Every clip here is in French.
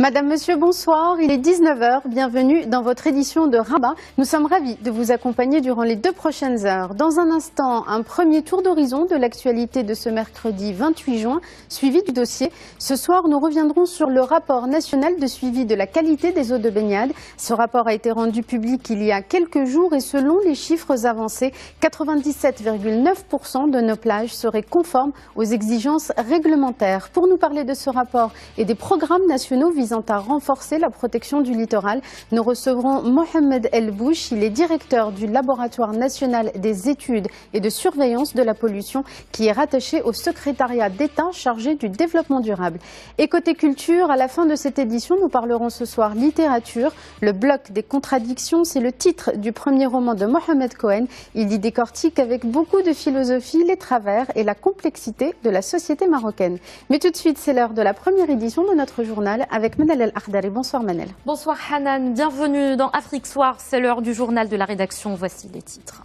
Madame, Monsieur, bonsoir. Il est 19 h. Bienvenue dans votre édition de Rabat. Nous sommes ravis de vous accompagner durant les 2 prochaines heures. Dans un instant, un premier tour d'horizon de l'actualité de ce mercredi 28 juin, suivi du dossier. Ce soir, nous reviendrons sur le rapport national de suivi de la qualité des eaux de baignade. Ce rapport a été rendu public il y a quelques jours et selon les chiffres avancés, 97,9% de nos plages seraient conformes aux exigences réglementaires. Pour nous parler de ce rapport et des programmes nationaux visant à renforcer la protection du littoral, nous recevrons Mohamed El Bouch. Il est directeur du Laboratoire national des études et de surveillance de la pollution qui est rattaché au secrétariat d'État chargé du développement durable. Et côté culture, à la fin de cette édition, nous parlerons ce soir littérature. Le bloc des contradictions, c'est le titre du premier roman de Mohamed Cohen. Il y décortique avec beaucoup de philosophie les travers et la complexité de la société marocaine. Mais tout de suite, c'est l'heure de la première édition de notre journal avec Manel El Akhdari. Bonsoir Manel. Bonsoir Hanan, bienvenue dans Afrique Soir, c'est l'heure du journal de la rédaction, voici les titres.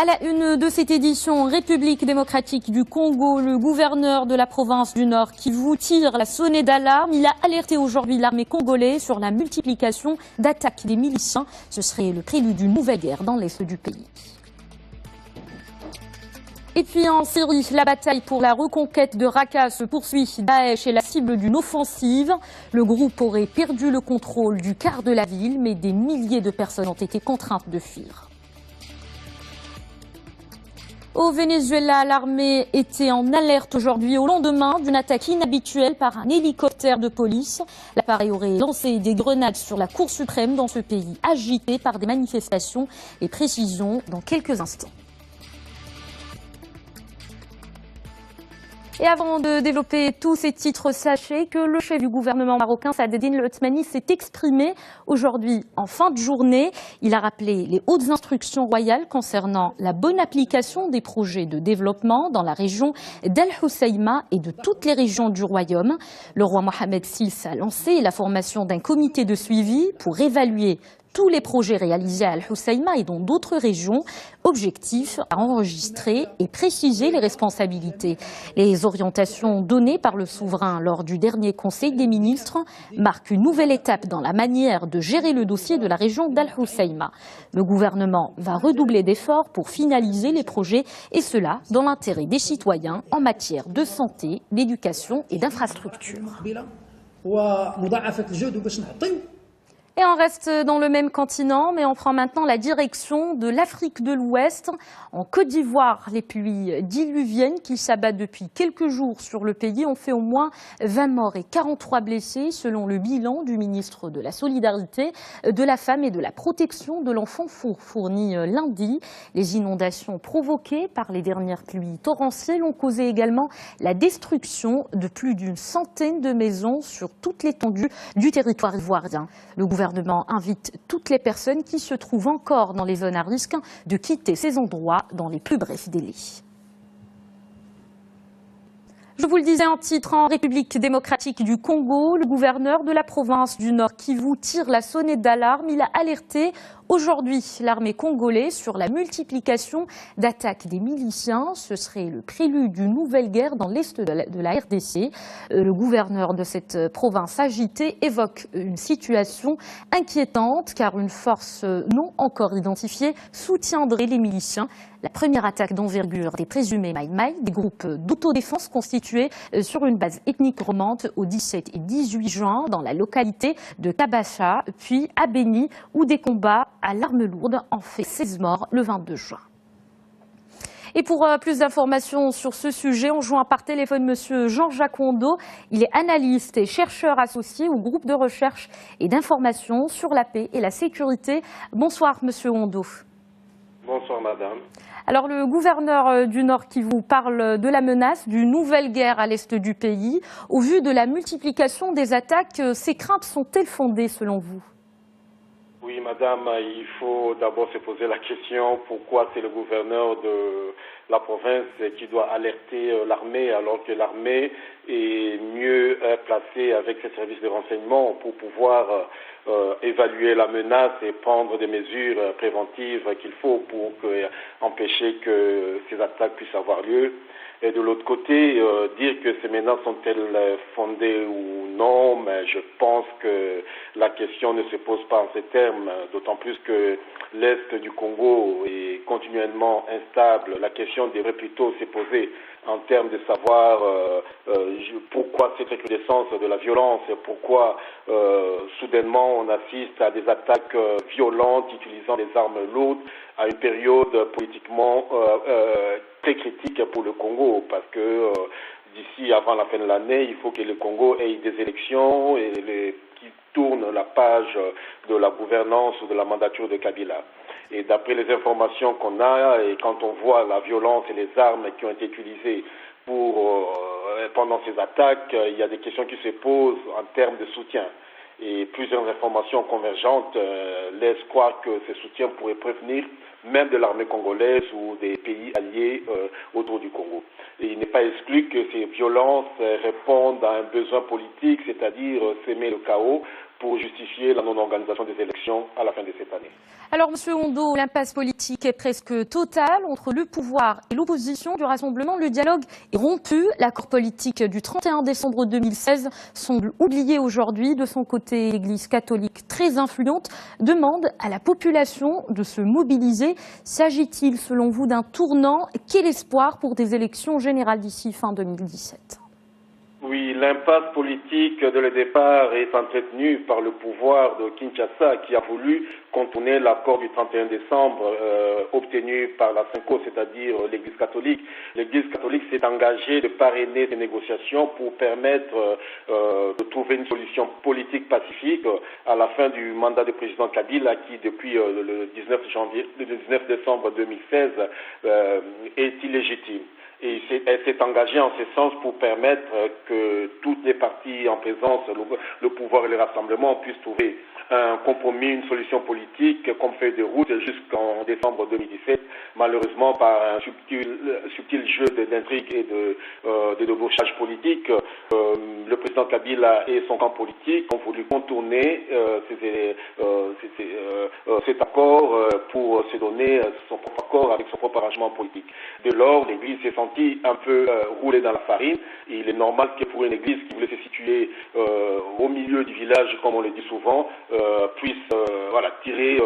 À la une de cette édition, République démocratique du Congo, le gouverneur de la province du Nord Kivu tire la sonnette d'alarme. Il a alerté aujourd'hui l'armée congolaise sur la multiplication d'attaques des miliciens. Ce serait le prélude d'une nouvelle guerre dans l'est du pays. Et puis en Syrie, la bataille pour la reconquête de Raqqa se poursuit. Daesh est la cible d'une offensive. Le groupe aurait perdu le contrôle du quart de la ville, mais des milliers de personnes ont été contraintes de fuir. Au Venezuela, l'armée était en alerte aujourd'hui au lendemain d'une attaque inhabituelle par un hélicoptère de police. L'appareil aurait lancé des grenades sur la Cour suprême dans ce pays agité par des manifestations. Et précisions dans quelques instants. Et avant de développer tous ces titres, sachez que le chef du gouvernement marocain, Saad Eddine El Othmani, s'est exprimé aujourd'hui en fin de journée. Il a rappelé les hautes instructions royales concernant la bonne application des projets de développement dans la région d'Al Hoceima et de toutes les régions du royaume. Le roi Mohamed VI a lancé la formation d'un comité de suivi pour évaluer tous les projets réalisés à Al Hoceima et dans d'autres régions. Objectif à enregistrer et préciser les responsabilités. Les orientations données par le souverain lors du dernier Conseil des ministres marquent une nouvelle étape dans la manière de gérer le dossier de la région d'Al Hoceima. Le gouvernement va redoubler d'efforts pour finaliser les projets et cela dans l'intérêt des citoyens en matière de santé, d'éducation et d'infrastructures. Et on reste dans le même continent, mais on prend maintenant la direction de l'Afrique de l'Ouest. En Côte d'Ivoire, les pluies diluviennes qui s'abattent depuis quelques jours sur le pays ont fait au moins 20 morts et 43 blessés, selon le bilan du ministre de la Solidarité, de la Femme et de la Protection de l'Enfant fourni lundi. Les inondations provoquées par les dernières pluies torrentielles ont causé également la destruction de plus d'une centaine de maisons sur toute l'étendue du territoire ivoirien. Le gouvernement invite toutes les personnes qui se trouvent encore dans les zones à risque de quitter ces endroits dans les plus brefs délais. Je vous le disais en titre, en République démocratique du Congo, le gouverneur de la province du Nord Kivu tire la sonnette d'alarme. Il a alerté aujourd'hui l'armée congolaise sur la multiplication d'attaques des miliciens. Ce serait le prélude d'une nouvelle guerre dans l'est de la RDC. Le gouverneur de cette province agitée évoque une situation inquiétante car une force non encore identifiée soutiendrait les miliciens. La première attaque d'envergure des présumés Maï-Maï, des groupes d'autodéfense constitués sur une base ethnique romande au 17 et 18 juin dans la localité de Kabacha, puis à Béni, où des combats à l'arme lourde ont fait 16 morts le 22 juin. Et pour plus d'informations sur ce sujet, on joint par téléphone Monsieur Jean-Jacques Hondo. Il est analyste et chercheur associé au groupe de recherche et d'information sur la paix et la sécurité. Bonsoir Monsieur Hondo. Bonsoir madame. Alors le gouverneur du Nord qui vous parle de la menace d'une nouvelle guerre à l'est du pays. Au vu de la multiplication des attaques, ces craintes sont-elles fondées selon vous? Oui madame, il faut d'abord se poser la question pourquoi c'est le gouverneur de la province qui doit alerter l'armée alors que l'armée est mieux placée avec ses services de renseignement pour pouvoir évaluer la menace et prendre des mesures préventives qu'il faut pour empêcher que ces attaques puissent avoir lieu. Et de l'autre côté, dire que ces menaces sont-elles fondées ou non, mais je pense que la question ne se pose pas en ces termes, d'autant plus que l'Est du Congo est continuellement instable. La question devrait plutôt se poser en termes de savoir pourquoi cette recrudescence de la violence, pourquoi soudainement on assiste à des attaques violentes utilisant des armes lourdes à une période politiquement très critique pour le Congo, parce que d'ici avant la fin de l'année, il faut que le Congo ait des élections qui tournent la page de la gouvernance ou de la mandature de Kabila. Et d'après les informations qu'on a, et quand on voit la violence et les armes qui ont été utilisées pendant ces attaques, il y a des questions qui se posent en termes de soutien. Et plusieurs informations convergentes laissent croire que ce soutien pourrait prévenir même de l'armée congolaise ou des pays alliés autour du Congo. Et il n'est pas exclu que ces violences répondent à un besoin politique, c'est-à-dire s'aimer le chaos pour justifier la non-organisation des élections à la fin de cette année. Alors, Monsieur Hondo, l'impasse politique est presque totale entre le pouvoir et l'opposition du rassemblement. Le dialogue est rompu. L'accord politique du 31 décembre 2016 semble oublié aujourd'hui. De son côté, l'Église catholique, très influente, demande à la population de se mobiliser. S'agit-il, selon vous, d'un tournant? Quel espoir pour des élections générales d'ici fin 2017? Oui, l'impasse politique de le départ est entretenue par le pouvoir de Kinshasa qui a voulu contourner l'accord du 31 décembre obtenu par la CENCO, c'est-à-dire l'Église catholique. L'Église catholique s'est engagée de parrainer ces négociations pour permettre de trouver une solution politique pacifique à la fin du mandat du président Kabila qui, depuis le 19 décembre 2016, est illégitime. Et elle s'est engagée en ce sens pour permettre que toutes les parties en présence, le pouvoir et le rassemblement, puissent trouver un compromis, une solution politique comme feuille de route jusqu'en décembre 2017. Malheureusement, par un subtil jeu d'intrigue et de débauchage politique, le président Kabila et son camp politique ont voulu contourner cet accord pour se donner son propre accord avec son propre arrangement politique. Dès lors, l'Église s'est sentie un peu roulée dans la farine. Et il est normal que pour une Église qui voulait se situer au milieu du village, comme on le dit souvent, puisse tirer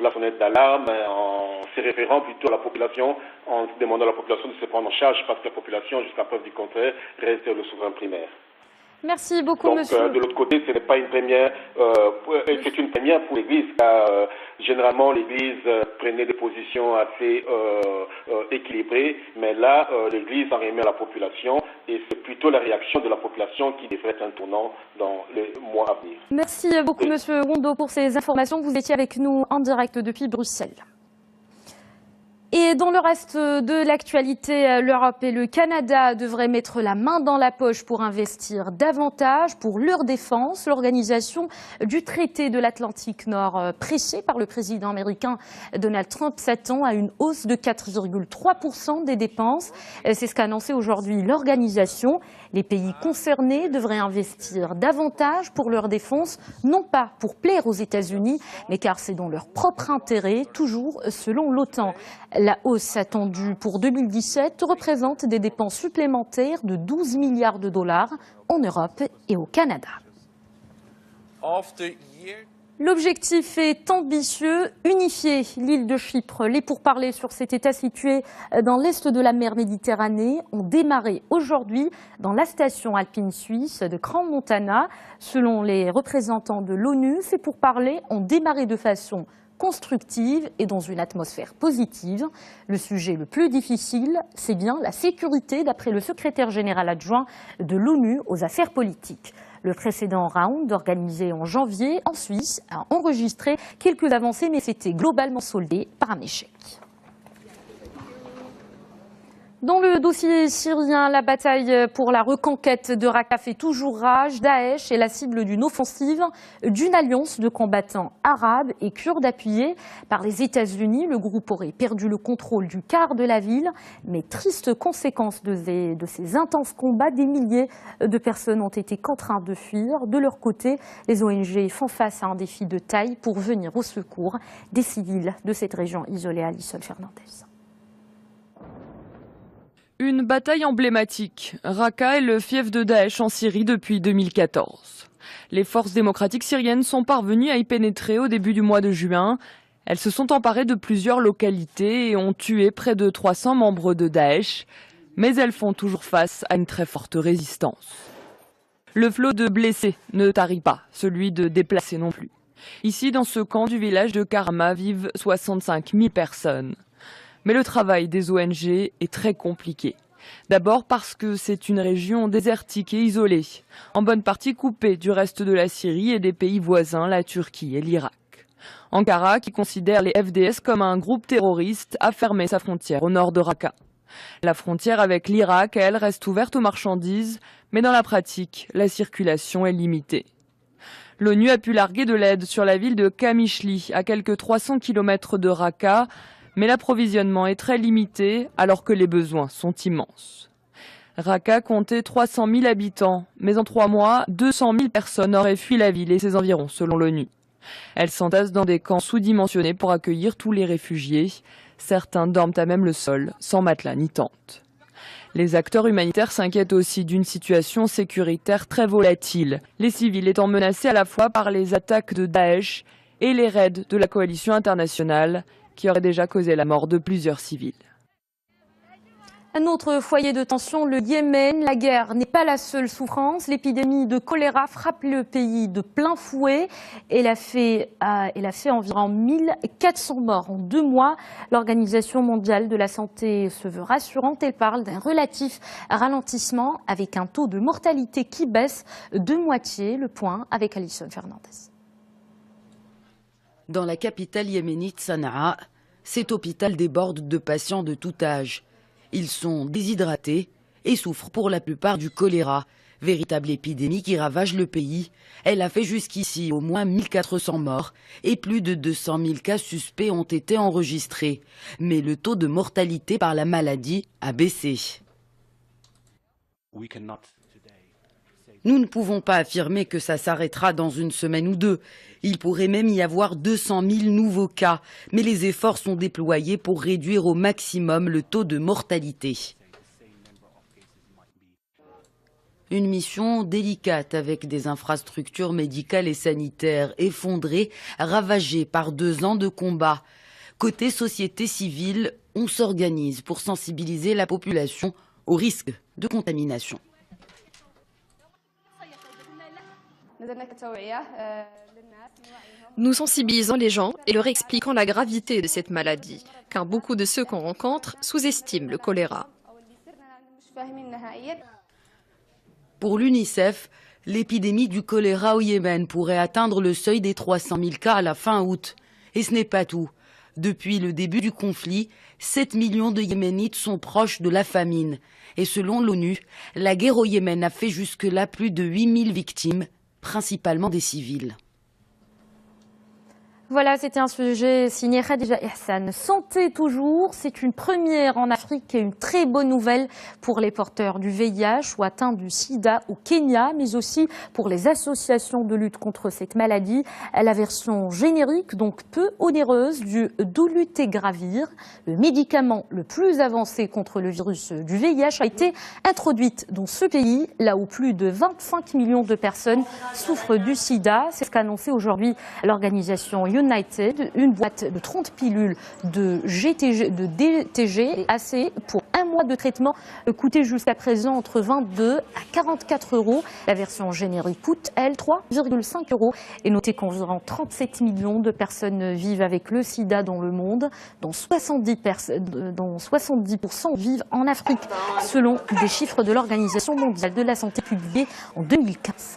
la sonnette d'alarme en se référant plutôt à la population, en demandant à la population de se prendre en charge, parce que la population, jusqu'à preuve du contraire, reste le souverain primaire. Merci beaucoup, Donc, monsieur. de l'autre côté, ce n'est pas une première, c'est une première pour l'Église, car généralement l'Église prenait des positions assez équilibrées, mais là, l'Église en remet à la population, et c'est plutôt la réaction de la population qui devrait être un tournant dans les mois à venir. Merci beaucoup, monsieur Hondo, pour ces informations. Vous étiez avec nous en direct depuis Bruxelles. Et dans le reste de l'actualité, l'Europe et le Canada devraient mettre la main dans la poche pour investir davantage pour leur défense. L'organisation du traité de l'Atlantique Nord, pressée par le président américain Donald Trump, s'attend à une hausse de 4,3% des dépenses. C'est ce qu'a annoncé aujourd'hui l'organisation. Les pays concernés devraient investir davantage pour leur défense, non pas pour plaire aux États-Unis, mais car c'est dans leur propre intérêt, toujours selon l'OTAN. La hausse attendue pour 2017 représente des dépenses supplémentaires de 12 milliards de dollars en Europe et au Canada. L'objectif est ambitieux, unifier l'île de Chypre. Les pourparlers sur cet État situé dans l'est de la mer Méditerranée ont démarré aujourd'hui dans la station alpine suisse de Crans-Montana. Selon les représentants de l'ONU, ces pourparlers ont démarré de façon constructive et dans une atmosphère positive. Le sujet le plus difficile, c'est bien la sécurité, d'après le secrétaire général adjoint de l'ONU aux affaires politiques. Le précédent round, organisé en janvier en Suisse, a enregistré quelques avancées, mais c'était globalement soldé par un échec. Dans le dossier syrien, la bataille pour la reconquête de Raqqa fait toujours rage. Daesh est la cible d'une offensive d'une alliance de combattants arabes et kurdes appuyés par les États-Unis. Le groupe aurait perdu le contrôle du quart de la ville. Mais triste conséquence de ces intenses combats, des milliers de personnes ont été contraintes de fuir. De leur côté, les ONG font face à un défi de taille pour venir au secours des civils de cette région isolée. Alison Fernandez. Une bataille emblématique. Raqqa est le fief de Daesh en Syrie depuis 2014. Les forces démocratiques syriennes sont parvenues à y pénétrer au début du mois de juin. Elles se sont emparées de plusieurs localités et ont tué près de 300 membres de Daesh. Mais elles font toujours face à une très forte résistance. Le flot de blessés ne tarit pas, celui de déplacés non plus. Ici, dans ce camp du village de Karama, vivent 65 000 personnes. Mais le travail des ONG est très compliqué. D'abord parce que c'est une région désertique et isolée, en bonne partie coupée du reste de la Syrie et des pays voisins, la Turquie et l'Irak. Ankara, qui considère les FDS comme un groupe terroriste, a fermé sa frontière au nord de Raqqa. La frontière avec l'Irak, elle, reste ouverte aux marchandises, mais dans la pratique, la circulation est limitée. L'ONU a pu larguer de l'aide sur la ville de Kamishli, à quelques 300 km de Raqqa, mais l'approvisionnement est très limité alors que les besoins sont immenses. Raqqa comptait 300 000 habitants, mais en 3 mois, 200 000 personnes auraient fui la ville et ses environs selon l'ONU. Elles s'entassent dans des camps sous-dimensionnés pour accueillir tous les réfugiés. Certains dorment à même le sol, sans matelas ni tente. Les acteurs humanitaires s'inquiètent aussi d'une situation sécuritaire très volatile, les civils étant menacés à la fois par les attaques de Daesh et les raids de la coalition internationale, qui aurait déjà causé la mort de plusieurs civils. Un autre foyer de tension, le Yémen. La guerre n'est pas la seule souffrance. L'épidémie de choléra frappe le pays de plein fouet. Elle a fait environ 1400 morts en 2 mois. L'Organisation mondiale de la santé se veut rassurante. Elle parle d'un relatif ralentissement avec un taux de mortalité qui baisse de moitié. Le point avec Alison Fernandez. Dans la capitale yéménite Sanaa, cet hôpital déborde de patients de tout âge. Ils sont déshydratés et souffrent pour la plupart du choléra, véritable épidémie qui ravage le pays. Elle a fait jusqu'ici au moins 1400 morts et plus de 200 000 cas suspects ont été enregistrés. Mais le taux de mortalité par la maladie a baissé. Nous ne pouvons pas affirmer que ça s'arrêtera dans une semaine ou 2. Il pourrait même y avoir 200 000 nouveaux cas, mais les efforts sont déployés pour réduire au maximum le taux de mortalité. Une mission délicate avec des infrastructures médicales et sanitaires effondrées, ravagées par 2 ans de combat. Côté société civile, on s'organise pour sensibiliser la population au risque de contamination. Nous sensibilisons les gens et leur expliquons la gravité de cette maladie, car beaucoup de ceux qu'on rencontre sous-estiment le choléra. Pour l'UNICEF, l'épidémie du choléra au Yémen pourrait atteindre le seuil des 300 000 cas à la fin août. Et ce n'est pas tout. Depuis le début du conflit, 7 millions de Yéménites sont proches de la famine. Et selon l'ONU, la guerre au Yémen a fait jusque-là plus de 8000 victimes, principalement des civils. Voilà, c'était un sujet signé Khadija Ihsan. Santé toujours, c'est une première en Afrique et une très bonne nouvelle pour les porteurs du VIH ou atteints du sida au Kenya, mais aussi pour les associations de lutte contre cette maladie. La version générique, donc peu onéreuse, du dolutegravir, le médicament le plus avancé contre le virus du VIH, a été introduite dans ce pays, là où plus de 25 millions de personnes souffrent du sida. C'est ce qu'a annoncé aujourd'hui l'organisation United. Une boîte de 30 pilules de DTG assez pour 1 mois de traitement coûtait jusqu'à présent entre 22 à 44 €. La version générique coûte, elle, 3,5 € et notez qu'environ 37 millions de personnes vivent avec le sida dans le monde, dont 70% vivent en Afrique, selon des chiffres de l'Organisation mondiale de la santé publiés en 2015.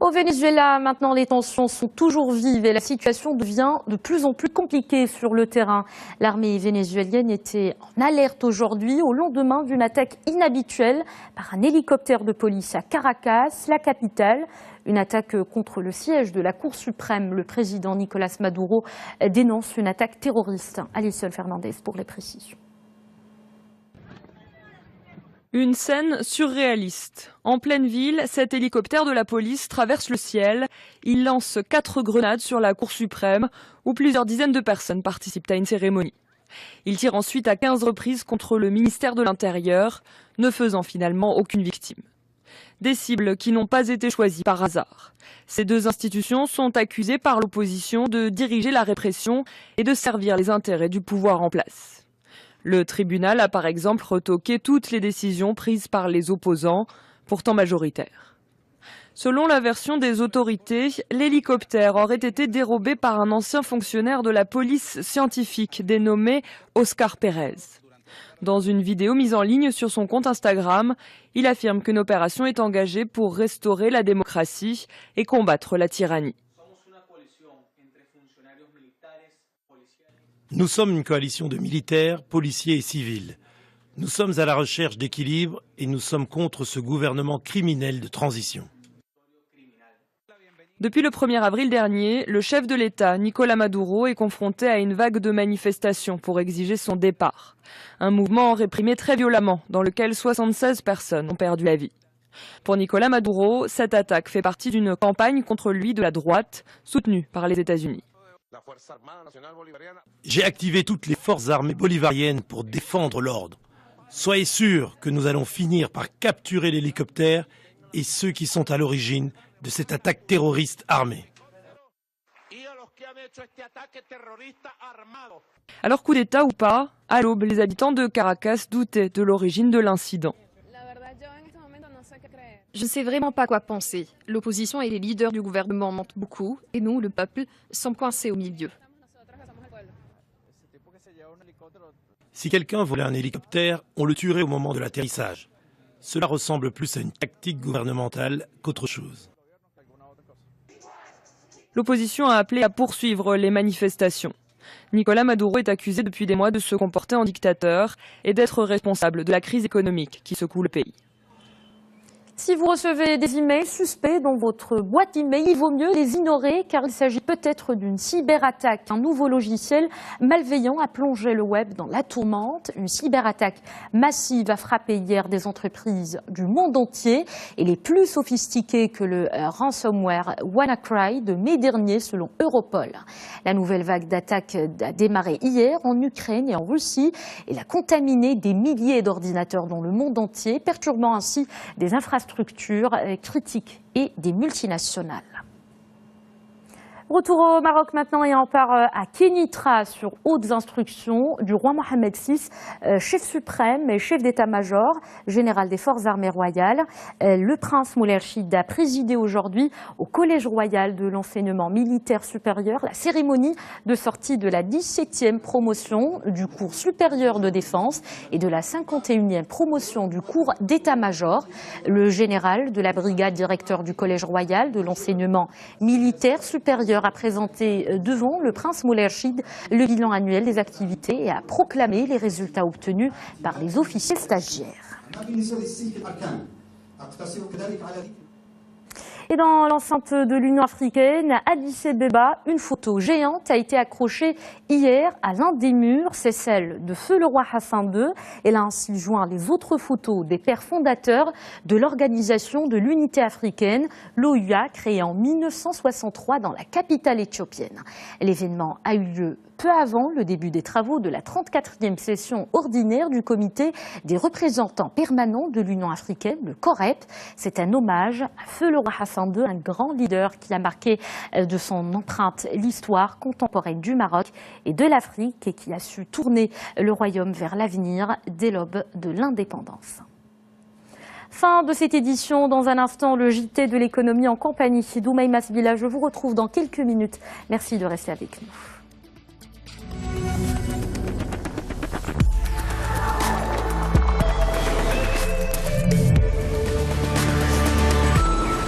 Au Venezuela, maintenant, les tensions sont toujours vives et la situation devient de plus en plus compliquée sur le terrain. L'armée vénézuélienne était en alerte aujourd'hui au lendemain d'une attaque inhabituelle par un hélicoptère de police à Caracas, la capitale. Une attaque contre le siège de la Cour suprême. Le président Nicolás Maduro dénonce une attaque terroriste. Alison Fernandez pour les précisions. Une scène surréaliste. En pleine ville, cet hélicoptère de la police traverse le ciel. Il lance 4 grenades sur la Cour suprême, où plusieurs dizaines de personnes participent à une cérémonie. Il tire ensuite à 15 reprises contre le ministère de l'Intérieur, ne faisant finalement aucune victime. Des cibles qui n'ont pas été choisies par hasard. Ces 2 institutions sont accusées par l'opposition de diriger la répression et de servir les intérêts du pouvoir en place. Le tribunal a par exemple retoqué toutes les décisions prises par les opposants, pourtant majoritaires. Selon la version des autorités, l'hélicoptère aurait été dérobé par un ancien fonctionnaire de la police scientifique dénommé Oscar Pérez. Dans une vidéo mise en ligne sur son compte Instagram, il affirme qu'une opération est engagée pour restaurer la démocratie et combattre la tyrannie. Nous sommes une coalition de militaires, policiers et civils. Nous sommes à la recherche d'équilibre et nous sommes contre ce gouvernement criminel de transition. Depuis le 1er avril dernier, le chef de l'État, Nicolás Maduro, est confronté à une vague de manifestations pour exiger son départ. Un mouvement réprimé très violemment, dans lequel 76 personnes ont perdu la vie. Pour Nicolás Maduro, cette attaque fait partie d'une campagne contre lui de la droite, soutenue par les États-Unis. J'ai activé toutes les forces armées bolivariennes pour défendre l'ordre. Soyez sûrs que nous allons finir par capturer l'hélicoptère et ceux qui sont à l'origine de cette attaque terroriste armée. Alors coup d'État ou pas, à l'aube, les habitants de Caracas doutaient de l'origine de l'incident. Je ne sais vraiment pas quoi penser. L'opposition et les leaders du gouvernement mentent beaucoup, et nous, le peuple, sommes coincés au milieu. Si quelqu'un volait un hélicoptère, on le tuerait au moment de l'atterrissage. Cela ressemble plus à une tactique gouvernementale qu'autre chose. L'opposition a appelé à poursuivre les manifestations. Nicolás Maduro est accusé depuis des mois de se comporter en dictateur et d'être responsable de la crise économique qui secoue le pays. Si vous recevez des emails suspects dans votre boîte email, il vaut mieux les ignorer car il s'agit peut-être d'une cyberattaque. Un nouveau logiciel malveillant a plongé le web dans la tourmente. Une cyberattaque massive a frappé hier des entreprises du monde entier et les plus sophistiquées que le ransomware WannaCry de mai dernier selon Europol. La nouvelle vague d'attaques a démarré hier en Ukraine et en Russie. Elle a contaminé des milliers d'ordinateurs dans le monde entier, perturbant ainsi des infrastructures critiques et des multinationales. Retour au Maroc maintenant et on part à Kénitra sur hautes instructions du roi Mohamed VI, chef suprême et chef d'état-major, général des forces armées royales. Le prince Moulay Rachid a présidé aujourd'hui au Collège royal de l'enseignement militaire supérieur la cérémonie de sortie de la 17e promotion du cours supérieur de défense et de la 51e promotion du cours d'état-major. Le général de la brigade directeur du Collège royal de l'enseignement militaire supérieur a présenté devant le prince Moulay Rachid le bilan annuel des activités et a proclamé les résultats obtenus par les officiers stagiaires. Et dans l'enceinte de l'Union africaine, à Addis Abeba, une photo géante a été accrochée hier à l'un des murs. C'est celle de Feu le roi Hassan II. Elle a ainsi joint les autres photos des pères fondateurs de l'Organisation de l'Unité africaine, l'OUA, créée en 1963 dans la capitale éthiopienne. L'événement a eu lieu peu avant le début des travaux de la 34e session ordinaire du comité des représentants permanents de l'Union africaine, le COREP. C'est un hommage à Feu le roi Hassan II, un grand leader qui a marqué de son empreinte l'histoire contemporaine du Maroc et de l'Afrique et qui a su tourner le royaume vers l'avenir dès l'aube de l'indépendance. Fin de cette édition. Dans un instant, le JT de l'économie en compagnie d'Oumaïma Sbila. Je vous retrouve dans quelques minutes. Merci de rester avec nous.